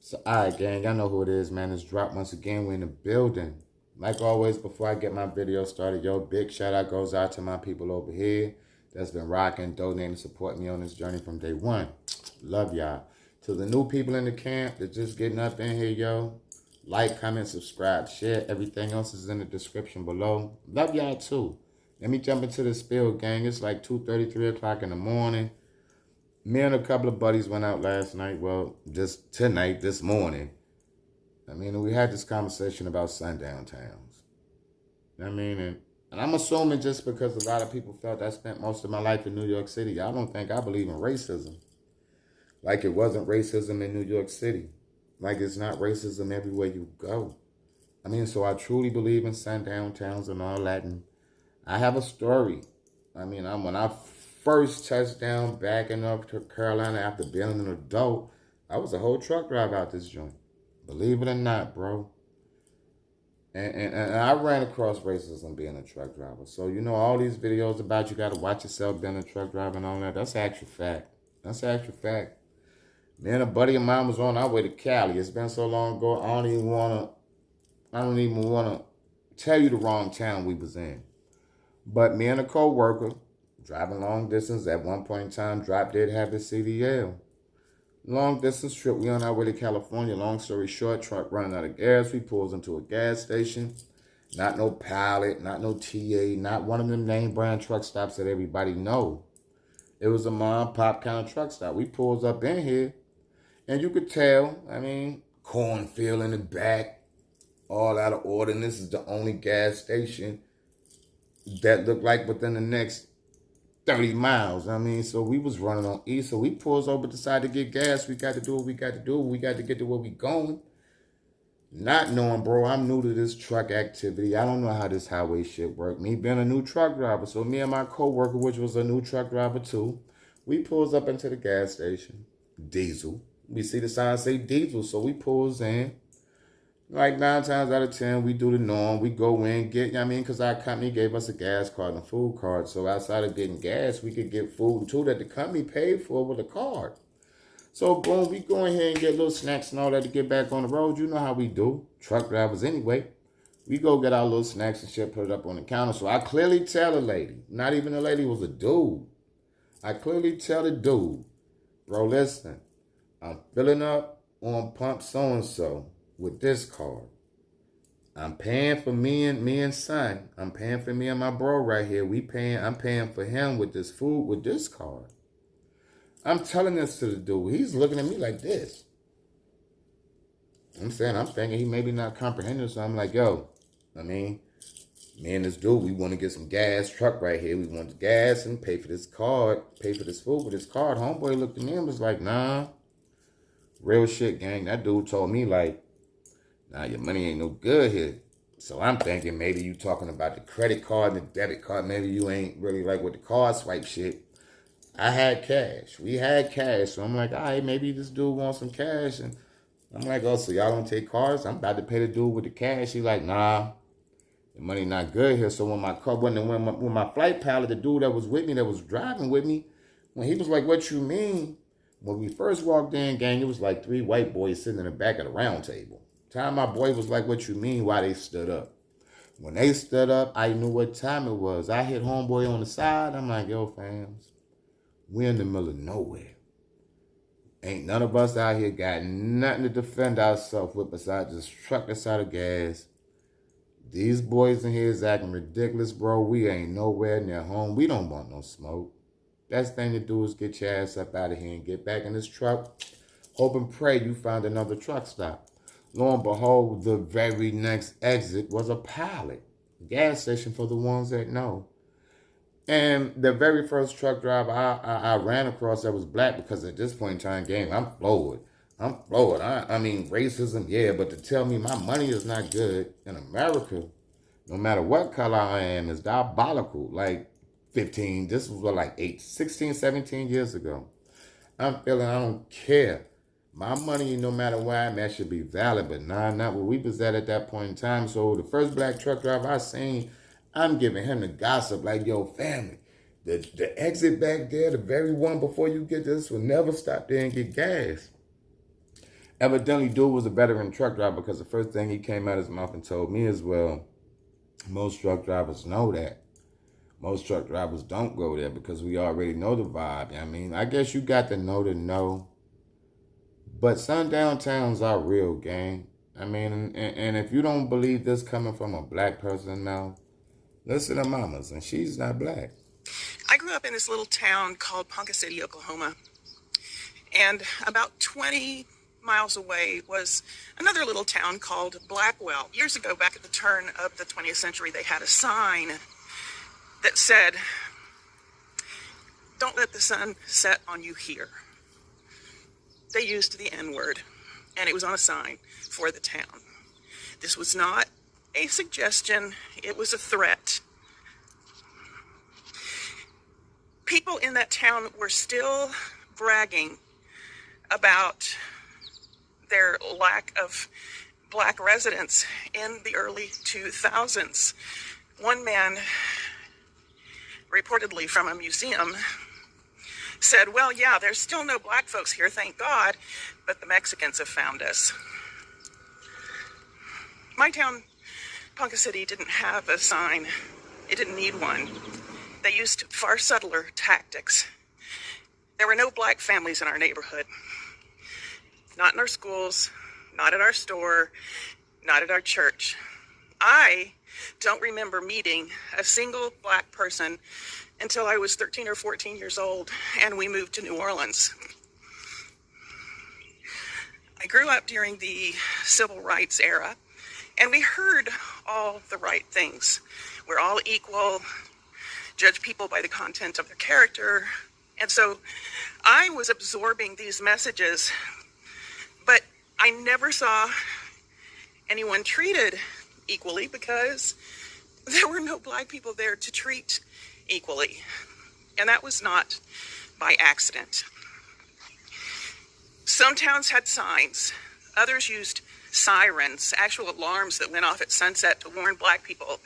So, alright, gang, I know who it is, man. It's Drop once again. We're in the building. Like always, before I get my video started, yo, big shout out goes out to my people over here that's been rocking, donating, supporting me on this journey from day one. Love y'all. To the new people in the camp that just getting up in here, yo, like, comment, subscribe, share. Everything else is in the description below. Love y'all too. Let me jump into the spill, gang. It's like 2:30, 3 o'clock in the morning. Me and a couple of buddies went out last night. Well, just tonight, this morning. I mean, we had this conversation about Sundown Towns. I mean, and I'm assuming just because a lot of people felt I spent most of my life in New York City, I don't think I believe in racism. Like it wasn't racism in New York City. Like it's not racism everywhere you go. I mean, so I truly believe in Sundown Towns and all that. And I have a story. I mean, when I first touched down back in North Carolina after being an adult, I was a whole truck driver out this joint. Believe it or not, bro. And I ran across racism being a truck driver. So, you know, all these videos about you got to watch yourself being a truck driver and all that, that's actual fact. That's actual fact. Me and a buddy of mine was on our way to Cali. It's been so long ago, I don't even want to tell you the wrong town we was in. But me and a co-worker, driving long distance, at one point in time, Drop did have his CDL. Long distance trip, we on our way to California. Long story short, truck running out of gas. We pulls into a gas station. Not no Pilot, not no TA, not one of them name brand truck stops that everybody know. It was a mom pop kind of truck stop. We pulls up in here, and you could tell, I mean, cornfield in the back, all out of order. And this is the only gas station that looked like within the next 30 miles. I mean, so we was running on E. So we pulls over, decide to get gas. We got to do what we got to do. We got to get to where we going. Not knowing, bro, I'm new to this truck activity. I don't know how this highway shit work. Me being a new truck driver. So me and my co-worker, which was a new truck driver too, we pulls up into the gas station. Diesel. We see the sign say diesel. So we pulls in. Like 9 times out of 10, we do the norm. We go in, because our company gave us a gas card and a food card. So outside of getting gas, we could get food too that the company paid for with a card. So boom, we go in here and get little snacks and all that to get back on the road. You know how we do. Truck drivers anyway. We go get our little snacks and shit, put it up on the counter. So I clearly tell a lady, not even a lady, it was a dude. I clearly tell the dude, bro, listen, I'm filling up on pump so-and-so with this card. I'm paying for me and son. I'm paying for me and my bro right here. I'm paying for him with this food with this card. I'm telling this to the dude. He's looking at me like this. I'm thinking he maybe not comprehending. So I'm like, yo, I mean, me and this dude, we want to get some gas, truck right here. We want the gas and pay for this card, pay for this food with this card. Homeboy looked at me and was like, nah, real shit, gang. That dude told me like, nah, your money ain't no good here. So I'm thinking maybe you talking about the credit card and the debit card. Maybe you ain't really like with the card swipe shit. I had cash. We had cash. So I'm like, all right, maybe this dude wants some cash. And I'm like, oh, so y'all don't take cards? I'm about to pay the dude with the cash. He like, nah, the money not good here. So when my flight pilot, the dude that was with me, that was driving with me, when he was like, what you mean? When we first walked in, gang, it was like 3 white boys sitting in the back of the round table. Time my boy was like, what you mean? Why they stood up? When they stood up, I knew what time it was. I hit homeboy on the side. I'm like, yo, fams, we're in the middle of nowhere. Ain't none of us out here got nothing to defend ourselves with besides just truck us out of gas. These boys in here is acting ridiculous, bro. We ain't nowhere near home. We don't want no smoke. Best thing to do is get your ass up out of here and get back in this truck. Hope and pray you find another truck stop. Lo and behold, the very next exit was a Pilot. Gas station for the ones that know. And the very first truck driver I ran across that was black, because at this point in time, game, I'm floored. I mean, racism, yeah, but to tell me my money is not good in America, no matter what color I am, is diabolical. Like 15, this was like 16, 17 years ago. I'm feeling I don't care. My money, no matter where I'm at, should be valid, but nah, not where we was at that point in time. So the first black truck driver I seen, I'm giving him the gossip like, yo, family, the exit back there, the very one before you get this, will never stop there and get gas. Evidently, dude was a veteran truck driver because the first thing he came out his mouth and told me is, well, most truck drivers know that. Most truck drivers don't go there because we already know the vibe. I mean, I guess you got to know. But sundown towns are real, gang. I mean, and if you don't believe this coming from a black person now, listen to Mama's, and she's not black. I grew up in this little town called Ponca City, Oklahoma. And about 20 miles away was another little town called Blackwell. Years ago, back at the turn of the 20th century, they had a sign that said, "Don't let the sun set on you here." They used the N-word, and it was on a sign for the town. This was not a suggestion, it was a threat. People in that town were still bragging about their lack of black residents in the early 2000s. One man, reportedly from a museum, said, "Well, yeah, there's still no black folks here, thank God, but the Mexicans have found us." My town, Ponca City, didn't have a sign. It didn't need one. They used far subtler tactics. There were no black families in our neighborhood. Not in our schools, not at our store, not at our church. I don't remember meeting a single black person until I was 13 or 14 years old, and we moved to New Orleans. I grew up during the civil rights era, and we heard all the right things. We're all equal, judge people by the content of their character. And so I was absorbing these messages, but I never saw anyone treated equally because there were no black people there to treat equally. And that was not by accident. Some towns had signs. Others used sirens, actual alarms that went off at sunset to warn black people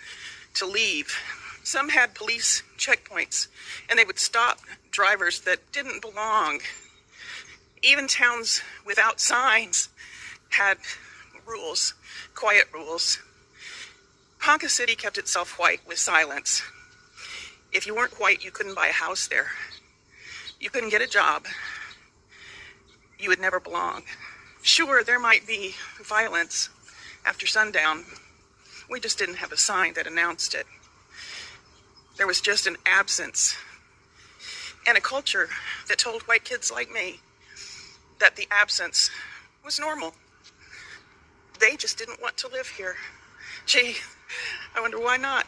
to leave. Some had police checkpoints, and they would stop drivers that didn't belong. Even towns without signs had rules, quiet rules. Ponca City kept itself white with silence. If you weren't white, you couldn't buy a house there. You couldn't get a job. You would never belong. Sure, there might be violence after sundown. We just didn't have a sign that announced it. There was just an absence and a culture that told white kids like me that the absence was normal. They just didn't want to live here. Gee, I wonder why not.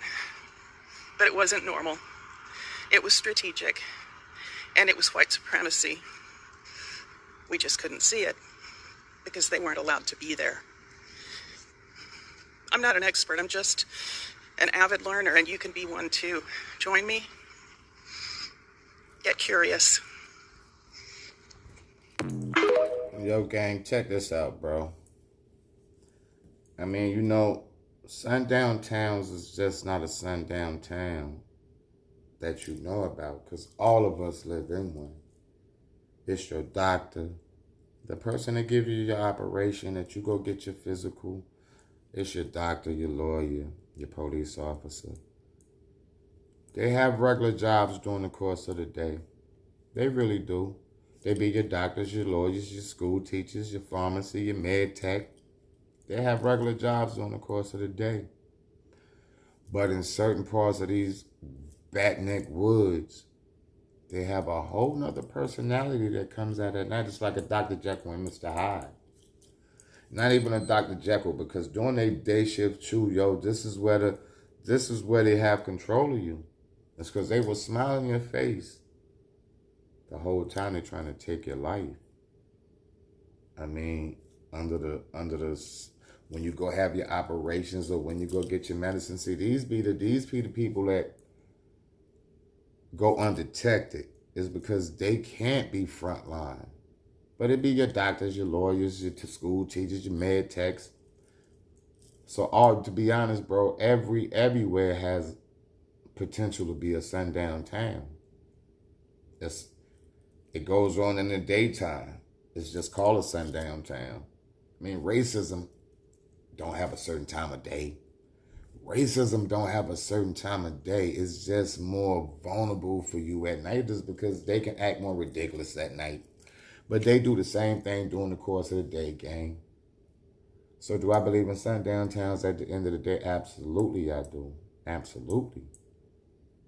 But it wasn't normal. It was strategic, and it was white supremacy. We just couldn't see it because they weren't allowed to be there. I'm not an expert, I'm just an avid learner, and you can be one too. Join me. Get curious. Yo, gang, check this out, bro. I mean, Sundown Towns is just not a sundown town that you know about, because all of us live in one. It's your doctor, the person that gives you your operation, that you go get your physical. It's your doctor, your lawyer, your police officer. They have regular jobs during the course of the day. They really do. They be your doctors, your lawyers, your school teachers, your pharmacy, your med tech. They have regular jobs during the course of the day. But in certain parts of these backneck woods, they have a whole nother personality that comes out at night. It's like a Dr. Jekyll and Mr. Hyde. Not even a Dr. Jekyll, because during their day shift too, this is where they have control of you. It's because they will smile in your face the whole time they're trying to take your life. I mean, under the when you go have your operations or when you go get your medicine, see, these be the people that go undetected. Is because they can't be frontline. But it be your doctors, your lawyers, your school teachers, your med techs. So to be honest, bro, everywhere has potential to be a sundown town. It goes on in the daytime. It's just called a sundown town. I mean, racism don't have a certain time of day. Racism don't have a certain time of day. It's just more vulnerable for you at night just because they can act more ridiculous at night. But they do the same thing during the course of the day, gang. So do I believe in sundown towns at the end of the day? Absolutely I do. Absolutely.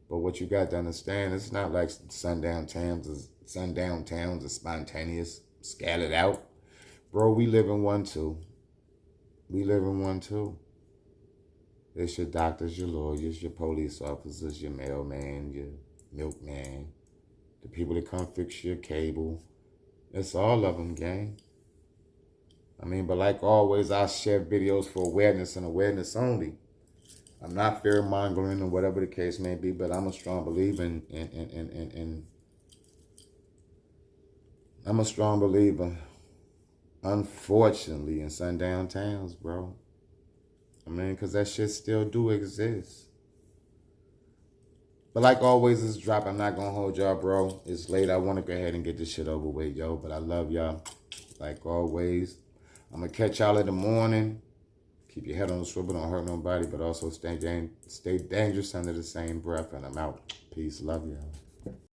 But what you got to understand, it's not like sundown towns are spontaneous, scattered out. Bro, we live in one too. We live in one too. It's your doctors, your lawyers, your police officers, your mailman, your milkman, the people that come fix your cable. It's all of them, gang. I mean, but like always, I share videos for awareness and awareness only. I'm not fear-mongering or whatever the case may be, but I'm a strong believer I'm a strong believer, unfortunately, in sundown towns, bro. I mean, because that shit still do exist. But like always, this drop. I'm not going to hold y'all, bro. It's late. I want to go ahead and get this shit over with, yo. But I love y'all. Like always. I'm going to catch y'all in the morning. Keep your head on the swivel. Don't hurt nobody. But also stay dangerous under the same breath. And I'm out. Peace. Love y'all.